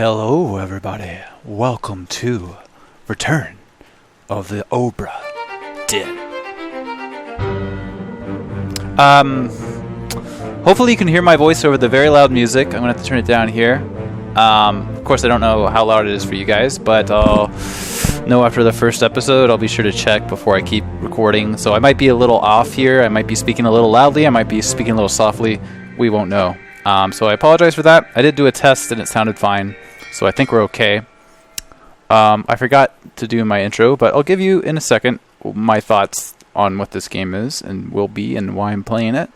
Hello, everybody. Welcome to Return of the Obra Dinn. Hopefully you can hear my voice over the very loud music. I'm going to have to turn it down here. Of course, I don't know how loud it is for you guys, but I'll know after the first episode. I'll be sure to check before I keep recording. So I might be a little off here. I might be speaking a little loudly. I might be speaking a little softly. We won't know. So I apologize for that. I did do a test and it sounded fine. So I think we're okay. I forgot to do my intro, but I'll give you in a second my thoughts on what this game is and will be and why I'm playing it.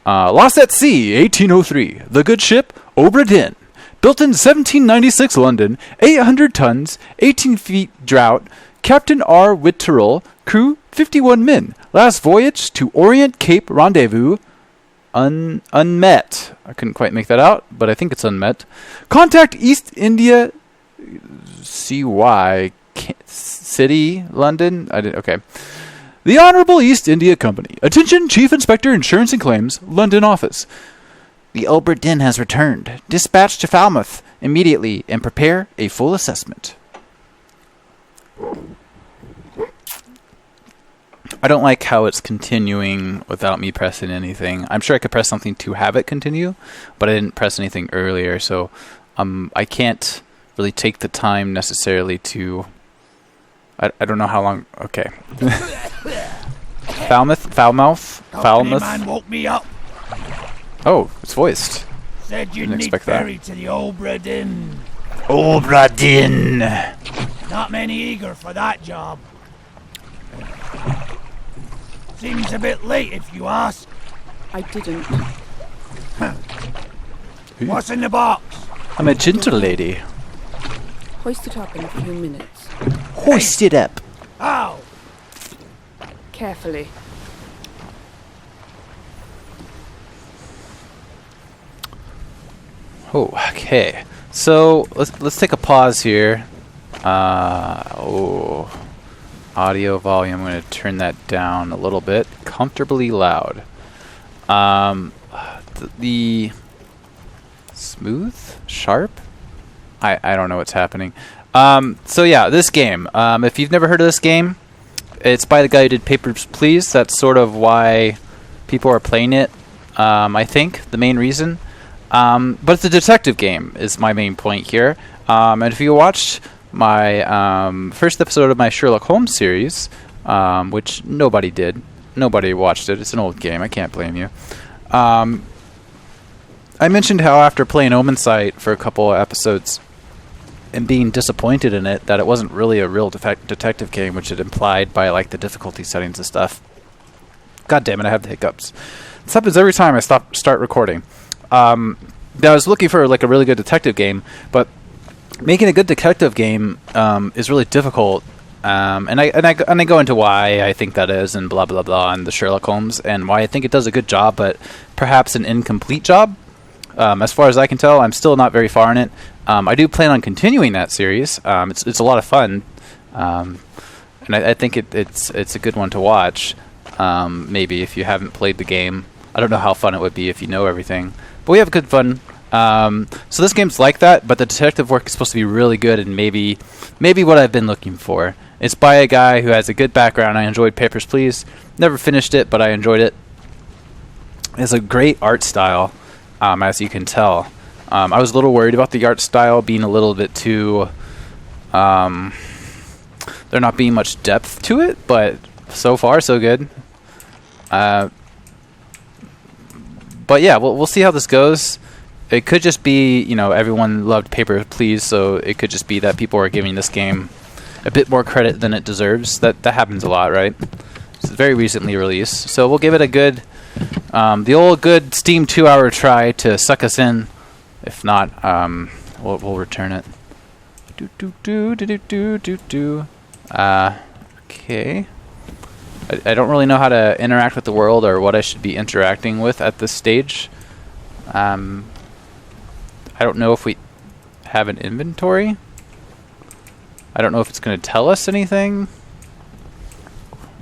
Lost at Sea, 1803. The good ship, Obra Dinn. Built in 1796 London, 800 tons, 18 feet draught. Captain R. Whitterell, crew 51 men. Last voyage to Orient Cape Rendezvous. Unmet. I couldn't quite make that out, but I think it's unmet. Contact East India CY City, London. Okay. The Honourable East India Company. Attention, Chief Inspector Insurance and Claims, London office. The Obra Dinn has returned. Dispatch to Falmouth immediately and prepare a full assessment. I don't like how it's continuing without me pressing anything. I'm sure I could press something to have it continue, but I didn't press anything earlier, so I can't really take the time necessarily to... I don't know how long... Okay. Falmouth? Man woke me up. Oh, it's voiced. Said you'd need ferry to the Obra Dinn. Obra Dinn! Not many eager for that job. Seems a bit late if you ask. I didn't. What's in the box? I'm a gentle lady. Hoist it up in a few minutes. Hoist it up. How? Carefully. Oh, okay. So let's take a pause here. Audio volume. I'm going to turn that down a little bit. Comfortably loud. The smooth, sharp. I don't know what's happening. So yeah, this game. If you've never heard of this game, it's by the guy who did Papers, Please. That's sort of why people are playing it. I think the main reason. But it's a detective game is my main point here. And if you watched my first episode of my Sherlock Holmes series, which nobody did. Nobody watched it. It's an old game. I can't blame you. I mentioned how after playing Omen Sight for a couple of episodes and being disappointed in it, that it wasn't really a real detective game, which it implied by like the difficulty settings and stuff. God damn it, I have the hiccups. This happens every time I start recording. I was looking for like a really good detective game, but making a good detective game is really difficult. And I go into why I think that is, and blah blah blah, and the Sherlock Holmes, and why I think it does a good job, but perhaps an incomplete job. As far as I can tell, I'm still not very far in it. I do plan on continuing that series. It's a lot of fun, and I think it's a good one to watch. Maybe if you haven't played the game, I don't know how fun it would be if you know everything, but we have good fun. So this game's like that, but the detective work is supposed to be really good, and maybe what I've been looking for. It's by a guy who has a good background. I enjoyed Papers, Please. Never finished it, but I enjoyed it. It has a great art style, as you can tell. I was a little worried about the art style being a little bit too... there not being much depth to it, but so far, so good. But yeah, we'll see how this goes. It could just be, everyone loved Papers, Please, so it could just be that people are giving this game a bit more credit than it deserves. That happens a lot, right? It's very recently released, so we'll give it a good, the old good Steam 2-hour try to suck us in. If not, we'll return it. Okay. I don't really know how to interact with the world or what I should be interacting with at this stage. I don't know if we have an inventory. I don't know if it's going to tell us anything.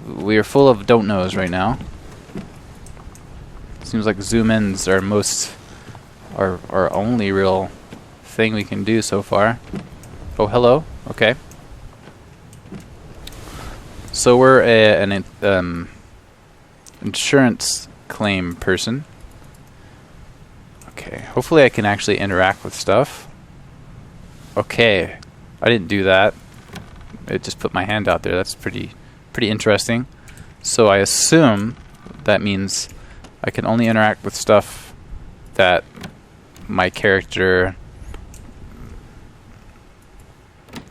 We are full of don't knows right now. Seems like zoom ins are our only real thing we can do so far. Oh, hello. Okay. So we're an insurance claim person. Okay. Hopefully I can actually interact with stuff. Okay. I didn't do that. It just put my hand out there. That's pretty interesting. So I assume that means I can only interact with stuff that my character...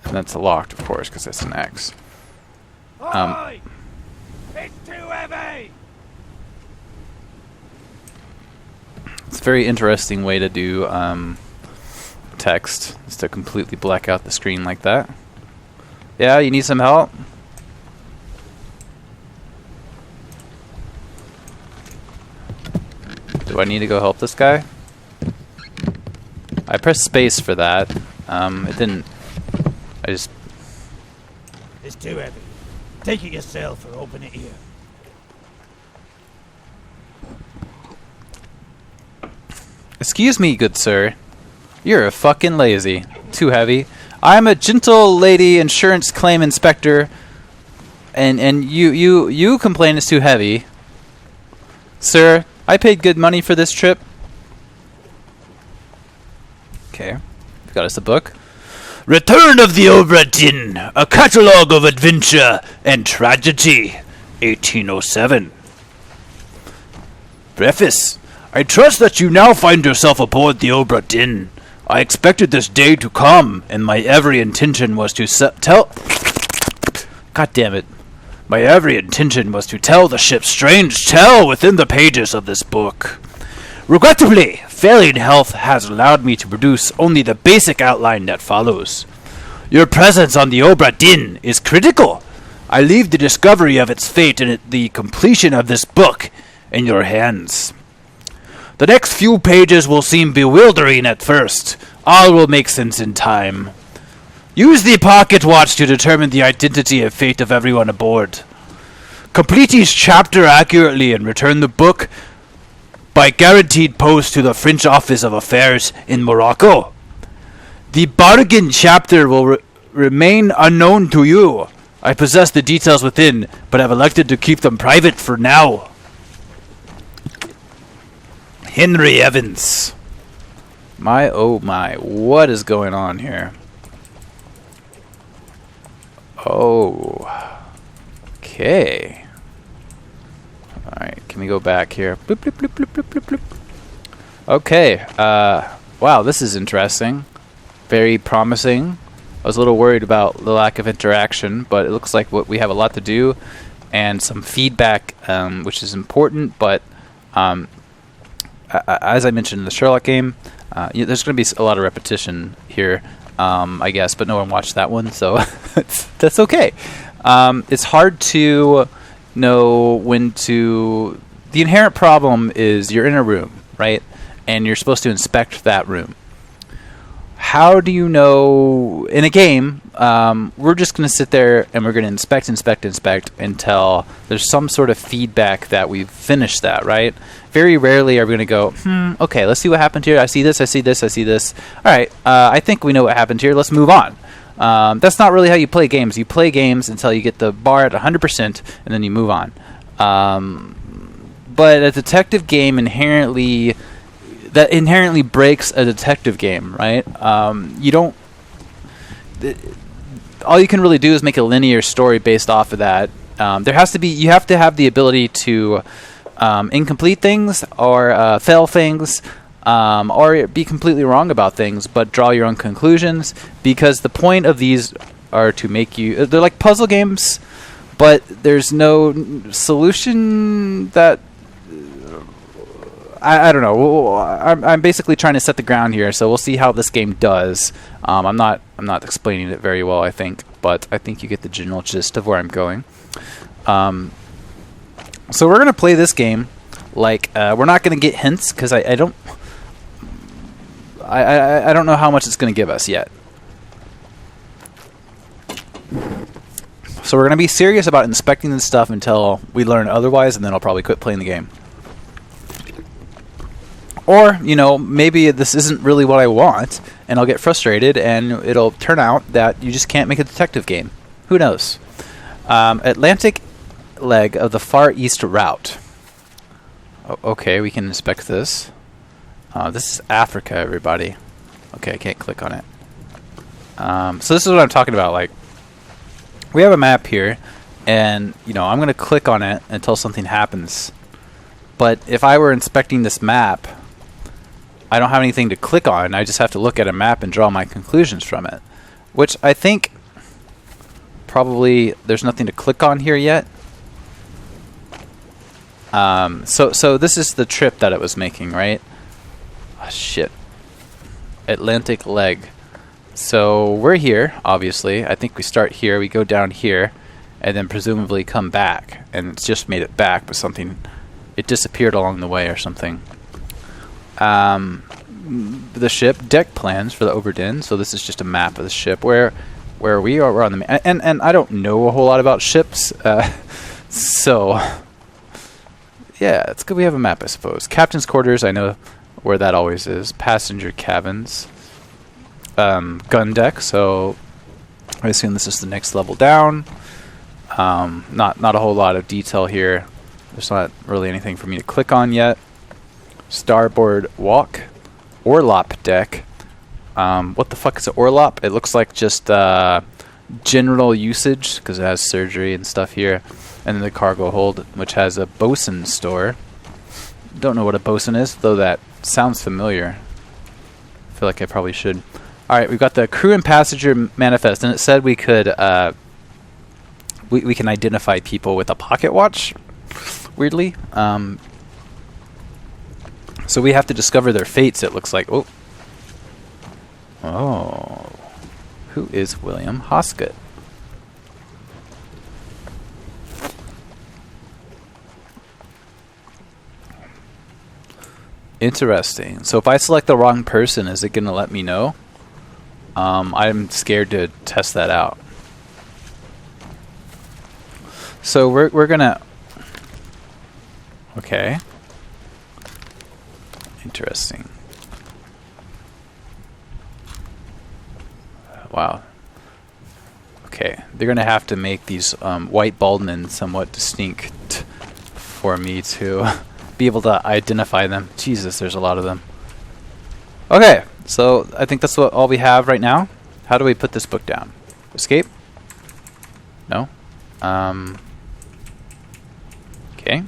And that's locked, of course, because it's an X. Oi! It's too heavy! It's a very interesting way to do text, is to completely black out the screen like that. Yeah, you need some help? Do I need to go help this guy? I pressed space for that. It didn't... I just... It's too heavy. Take it yourself or open it here. Excuse me, good sir. You're fucking lazy. Too heavy. I'm a gentle lady insurance claim inspector, and you complain it's too heavy. Sir, I paid good money for this trip. Okay. Got us a book. Return of the Obra Dinn, a catalogue of adventure and tragedy, 1807. Preface. I trust that you now find yourself aboard the Obra Dinn. I expected this day to come, and my every intention was to tell... God damn it. My every intention was to tell the ship's strange tale within the pages of this book. Regrettably, failing health has allowed me to produce only the basic outline that follows. Your presence on the Obra Dinn is critical. I leave the discovery of its fate and the completion of this book in your hands. The next few pages will seem bewildering at first. All will make sense in time. Use the pocket watch to determine the identity and fate of everyone aboard. Complete each chapter accurately and return the book by guaranteed post to the French Office of Affairs in Morocco. The bargain chapter will remain unknown to you. I possess the details within, but have elected to keep them private for now. Henry Evans. My, oh my, what is going on here? Oh. Okay. Alright, can we go back here? Bloop, bloop, bloop, bloop, bloop, bloop, bloop. Okay, wow, this is interesting. Very promising. I was a little worried about the lack of interaction, but it looks like we have a lot to do and some feedback, which is important, but as I mentioned in the Sherlock game, there's going to be a lot of repetition here, I guess, but no one watched that one, so that's okay. It's hard to know when to... The inherent problem is you're in a room, right? And you're supposed to inspect that room. How do you know... In a game, we're just going to sit there and we're going to inspect until there's some sort of feedback that we've finished that, right? Very rarely are we going to go, okay, let's see what happened here. I see this. All right, I think we know what happened here. Let's move on. That's not really how you play games. You play games until you get the bar at 100%, and then you move on. But a detective game inherently breaks a detective game, right? You don't... all you can really do is make a linear story based off of that. You have to have the ability to incomplete things or fail things, or be completely wrong about things, but draw your own conclusions, because the point of these are to make you... They're like puzzle games, but there's no solution that... I don't know. I'm basically trying to set the ground here, so we'll see how this game does. I'm not explaining it very well, I think, but I think you get the general gist of where I'm going. So we're gonna play this game like we're not gonna get hints, because I don't know how much it's gonna give us yet. So we're gonna be serious about inspecting this stuff until we learn otherwise, and then I'll probably quit playing the game. Or, you know, maybe this isn't really what I want, and I'll get frustrated, and it'll turn out that you just can't make a detective game. Who knows? Atlantic leg of the Far East route. Okay, we can inspect this. This is Africa, everybody. Okay, I can't click on it. So this is what I'm talking about. Like, we have a map here, and, you know, I'm going to click on it until something happens. But if I were inspecting this map, I don't have anything to click on. I just have to look at a map and draw my conclusions from it. Which I think probably there's nothing to click on here yet. So this is the trip that it was making, right? Oh, shit. Atlantic leg. So we're here, obviously. I think we start here, we go down here, and then presumably come back. And it's just made it back, but something... It disappeared along the way or something. The ship, deck plans for the Obra Dinn. So this is just a map of the ship where we are. We're on the and I don't know a whole lot about ships, so yeah, it's good we have a map, I suppose. Captain's quarters, I know where that always is. Passenger cabins, gun deck. So I assume this is the next level down. Not a whole lot of detail here. There's not really anything for me to click on yet. Starboard walk. Orlop deck. What the fuck is an orlop? It looks like just general usage, because it has surgery and stuff here. And then the cargo hold, which has a bosun store. Don't know what a bosun is, though that sounds familiar. I feel like I probably should. Alright, we've got the crew and passenger manifest, and it said we could... we can identify people with a pocket watch. Weirdly. So we have to discover their fates, it looks like. Oh. Who is William Hoskett? Interesting. So if I select the wrong person, is it going to let me know? I'm scared to test that out. So we're going to... Okay. Interesting. Wow. Okay, they're going to have to make these white baldmen somewhat distinct for me to be able to identify them. Jesus, there's a lot of them. Okay, so I think that's all we have right now. How do we put this book down? Escape? No? Okay.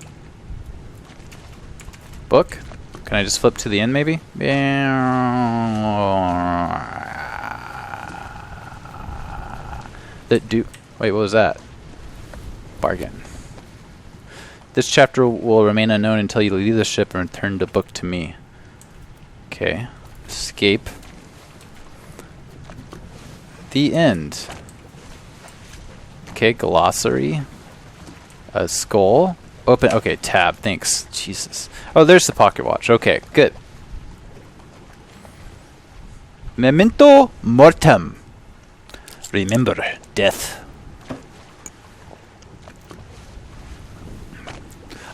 Book? Can I just flip to the end, maybe? Wait, what was that? Bargain. This chapter will remain unknown until you leave the ship and return the book to me. Okay. Escape. The end. Okay, glossary. A skull. Open. Okay, tab. Thanks. Jesus. Oh, there's the pocket watch. Okay, good. Memento mortem. Remember death.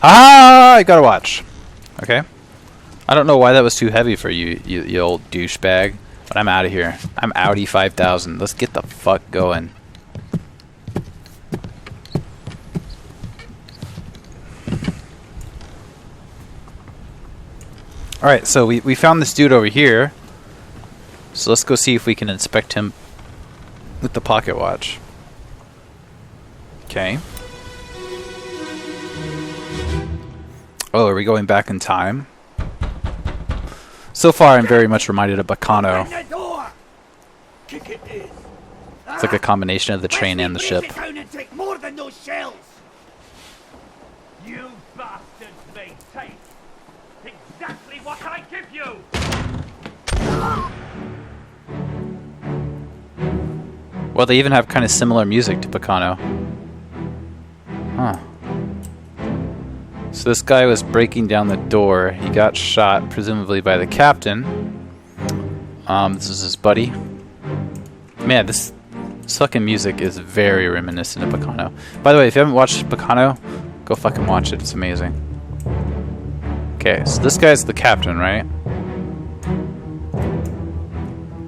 Ah, I got a watch. Okay. I don't know why that was too heavy for you, you old douchebag. But I'm out of here. I'm Audi 5000. Let's get the fuck going. Alright, so we found this dude over here. So let's go see if we can inspect him with the pocket watch. Okay. Oh, are we going back in time? So far, I'm very much reminded of Bacano. It's like a combination of the train and the ship. You bastards may take exactly what I give you! Well, they even have kind of similar music to Bacano. Huh. So this guy was breaking down the door. He got shot, presumably by the captain. This is his buddy. Man, this fucking music is very reminiscent of Bacano. By the way, if you haven't watched Bacano, go fucking watch it. It's amazing. Okay. Okay, so this guy's the captain, right?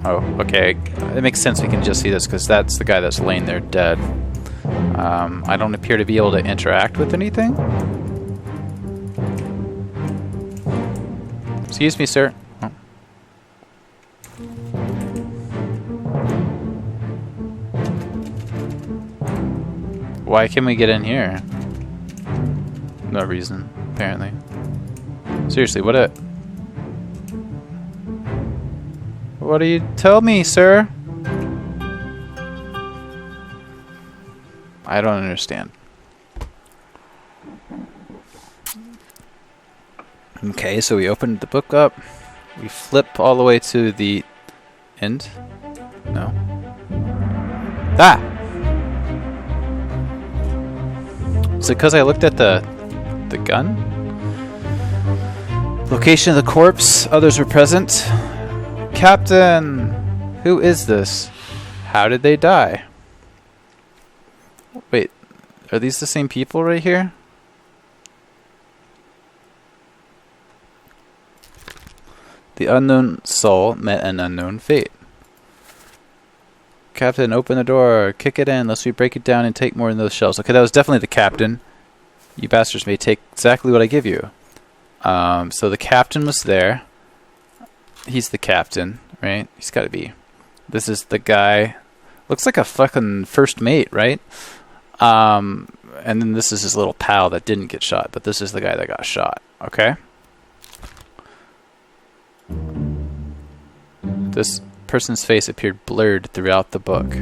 Oh, okay. It makes sense we can just see this because that's the guy that's laying there dead. I don't appear to be able to interact with anything. Excuse me, sir. Oh. Why can't we get in here? No reason, apparently. Seriously, what do you tell me, sir? I don't understand. Okay, so we opened the book up. We flip all the way to the end. No. Ah! Is it because I looked at the gun? Location of the corpse. Others were present. Captain! Who is this? How did they die? Wait, are these the same people right here? The unknown soul met an unknown fate. Captain, open the door. Kick it in, lest we break it down and take more than those shells. Okay, that was definitely the captain. You bastards may take exactly what I give you. So the captain was there. He's the captain, right? He's got to be. This is the guy. Looks like a fucking first mate, right? And then this is his little pal that didn't get shot, but this is the guy that got shot. Okay? This person's face appeared blurred throughout the book.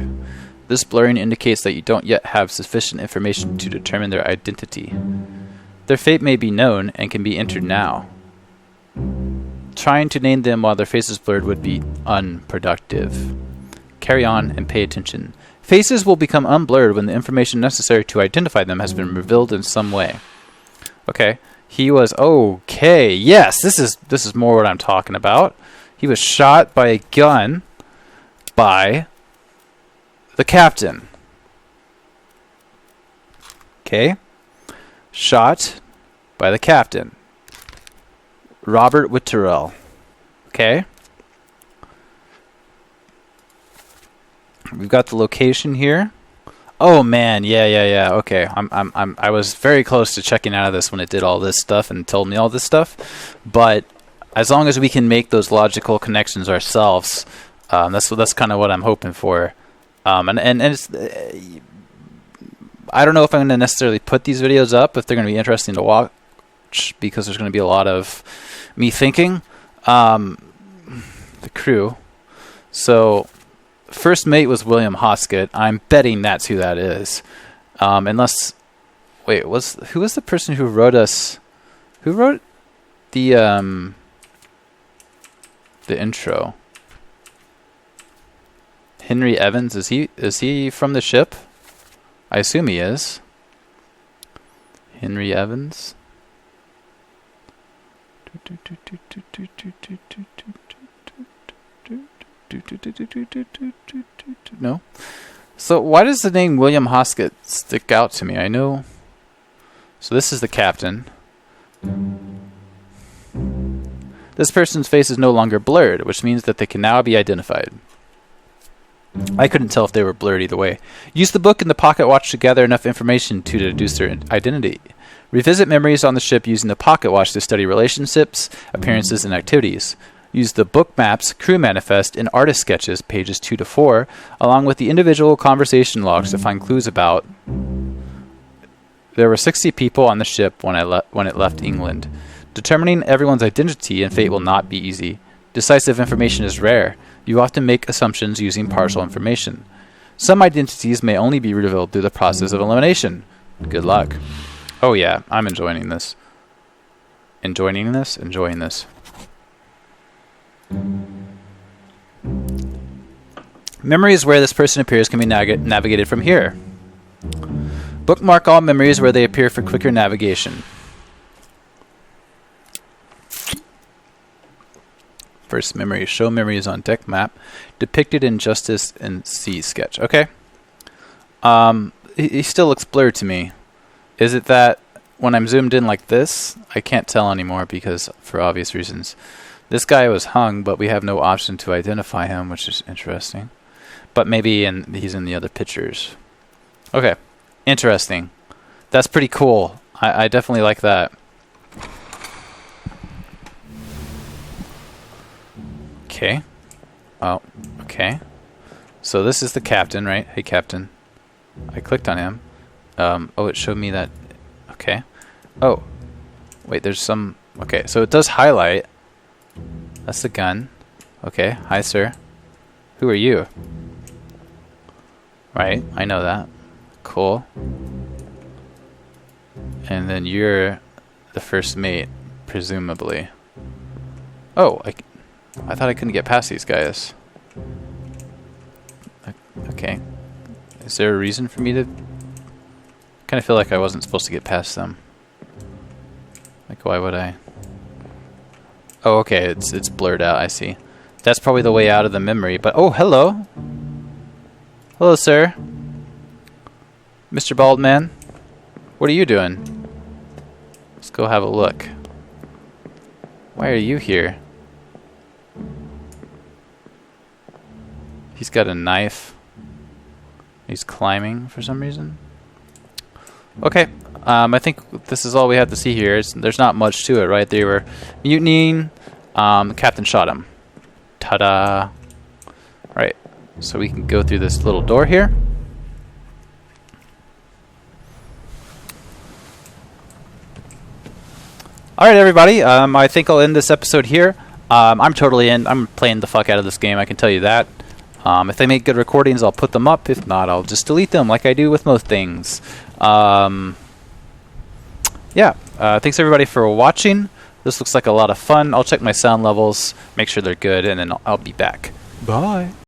This blurring indicates that you don't yet have sufficient information to determine their identity. Their fate may be known and can be entered now. Trying to name them while their face is blurred would be unproductive. Carry on and pay attention. Faces will become unblurred when the information necessary to identify them has been revealed in some way. Okay, he was okay. Yes, this is more what I'm talking about. He was shot by a gun by the captain. Okay, shot by the captain. Robert Witterell. Okay. We've got the location here. Oh man, yeah. Okay, I was very close to checking out of this when it did all this stuff and told me all this stuff. But as long as we can make those logical connections ourselves, that's kind of what I'm hoping for. And it's, I don't know if I'm going to necessarily put these videos up if they're going to be interesting to watch, because there's going to be a lot of me thinking. The crew. So first mate was William Hoskett. I'm betting that's who that is. Unless, wait, who was the person who wrote us? Who wrote the intro? Henry Evans. Is he from the ship? I assume he is. Henry Evans. No. So why does the name William Hoskett stick out to me? I know. So this is the captain. This person's face is no longer blurred, which means that they can now be identified. I couldn't tell if they were blurred either way. Use the book and the pocket watch to gather enough information to deduce their identity. Revisit memories on the ship using the pocket watch to study relationships, appearances, and activities. Use the book maps, crew manifest, and artist sketches, pages 2 to 4, along with the individual conversation logs to find clues about. There were 60 people on the ship when it left England. Determining everyone's identity and fate will not be easy. Decisive information is rare. You often make assumptions using partial information. Some identities may only be revealed through the process of elimination. Good luck. Oh yeah, I'm enjoying this. Enjoying this. Memories where this person appears can be navigated from here. Bookmark all memories where they appear for quicker navigation. First memory. Show memories on deck map. Depicted in Justice and C sketch. Okay. He still looks blurred to me. Is it that when I'm zoomed in like this, I can't tell anymore because, for obvious reasons. This guy was hung, but we have no option to identify him, which is interesting. But maybe he's in the other pictures. Okay, interesting. That's pretty cool. I definitely like that. Okay. Oh, okay. So this is the captain, right? Hey, captain. I clicked on him. Oh, it showed me that. Okay. Oh. Wait, there's some. Okay, so it does highlight. That's the gun. Okay. Hi, sir. Who are you? Right. I know that. Cool. And then you're the first mate, presumably. Oh, I thought I couldn't get past these guys. Okay. Is there a reason for me to... kind of feel like I wasn't supposed to get past them. Like, why would I? Oh, okay, it's blurred out, I see. That's probably the way out of the memory, but... Oh, hello! Hello, sir. Mr. Baldman. What are you doing? Let's go have a look. Why are you here? He's got a knife. He's climbing for some reason. Okay, I think this is all we have to see here. There's not much to it, right? They were mutinying. The captain shot him. Ta-da! Right, so we can go through this little door here. Alright, everybody, I think I'll end this episode here. I'm totally in. I'm playing the fuck out of this game, I can tell you that. If they make good recordings, I'll put them up. If not, I'll just delete them like I do with most things. Yeah, thanks everybody for watching. This looks like a lot of fun. I'll check my sound levels, make sure they're good, and then I'll be back. Bye.